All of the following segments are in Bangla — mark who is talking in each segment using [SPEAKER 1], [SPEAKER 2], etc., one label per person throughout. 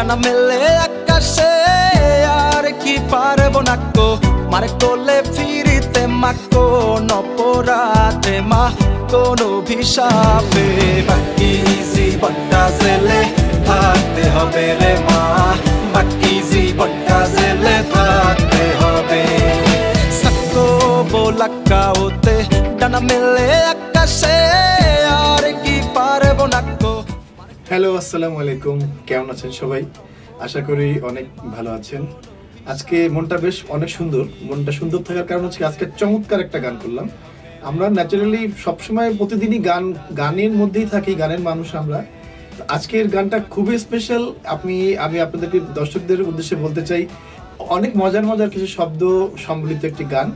[SPEAKER 1] ডানা মেলে আকাশে আর কি পারবো না কো মারে কোলে ফিরিতে মাকো নপরাতে মা কোন অভিশাপে বাকি জীবনটা জেলে থাকতে হবে রে মা বাকি জীবনটা জেলে থাকতে হবে সাকো বোলাক্কা ওতে ডানা মেলে আকাশে আর কি পারবো না কো।
[SPEAKER 2] হ্যালো, আসসালামু আলাইকুম। কেমন আছেন সবাই? আশা করি অনেক ভালো আছেন। আজকে মনটা বেশ অনেক সুন্দর। মনটা সুন্দর থাকার কারণ হচ্ছে আজকে চমৎকার একটা গান করলাম। আমরা ন্যাচারালি সবসময় প্রতিদিনই গানের মধ্যেই থাকি, গানের মানুষ আমরা। আজকের গানটা খুবই স্পেশাল। আমি আপনাদেরকে দর্শকদের উদ্দেশ্যে বলতে চাই, অনেক মজার কিছু শব্দ সম্বলিত একটি গান,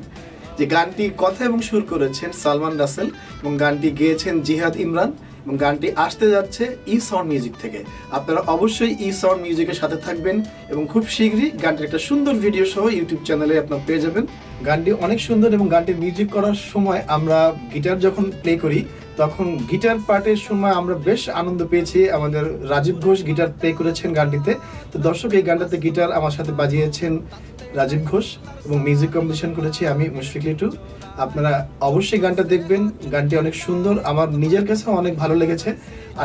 [SPEAKER 2] যে গানটি কথা এবং সুর করেছেন সালমান রাসেল এবং গানটি গেয়েছেন জিহাদ ইমরান এবং গানটি আসতে যাচ্ছে ই সাউন্ড মিউজিক থেকে। আপনারা অবশ্যই ই সাউন্ড মিউজিকের সাথে থাকবেন এবং খুব শীঘ্রই গানটির একটা সুন্দর ভিডিও সহ ইউটিউব চ্যানেলে আপনারা পেয়ে যাবেন। গানটি অনেক সুন্দর এবং গানটির মিউজিক করার সময় আমরা গিটার যখন প্লে করি তখন গিটার পার্টের সময় আমরা বেশ আনন্দ পেয়েছি। আমাদের রাজীব ঘোষ গিটার প্লে করেছেন গানটিতে। তো দর্শক, এই গানটাতে গিটার আমার সাথে বাজিয়েছেন রাজীব ঘোষ এবং মিউজিক কম্পোজিশন করেছি আমি, মুশফিক লিটু। আপনারা অবশ্যই গানটা দেখবেন। গানটি অনেক সুন্দর, আমার নিজের কাছে অনেক ভালো লেগেছে।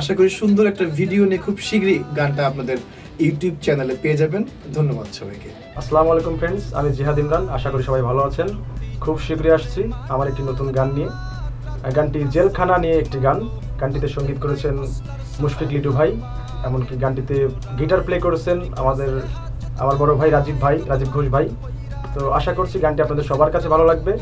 [SPEAKER 2] আশা করি সুন্দর একটা ভিডিও নিয়ে খুব শীঘ্রই গানটা আপনাদের ইউটিউব চ্যানেলে পেয়ে যাবেন। ধন্যবাদ সবাইকে।
[SPEAKER 3] আসসালামু আলাইকুম ফ্রেন্ডস, আমি জিহাদ ইমরান। আশা করি সবাই ভালো আছেন। খুব শীঘ্রই আসছি আমার একটি নতুন গান নিয়ে। গানটি জেলখানা নিয়ে একটি গান। গানটিতে সঙ্গীত করেছেন মুশফিক লিটু ভাই, এমনকি গানটিতে গিটার প্লে করেছেন আমার বড় ভাই রাজীব ঘোষ ভাই। তো আশা করছি গানটি আপনাদের সবার কাছে ভালো লাগবে।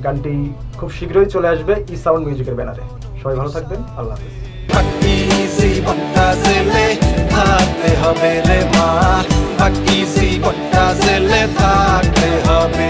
[SPEAKER 3] গানটি খুব শীঘ্রই চলে আসবে ই সাউন্ড মিউজিকের ব্যানারে। সবাই ভালো থাকবেন, আল্লাহ হাফেজ।
[SPEAKER 1] বাকি জীবনটা জেলে থাকতে হবে রে মা বাকি জীবনটা জেলে থাকতে হবে।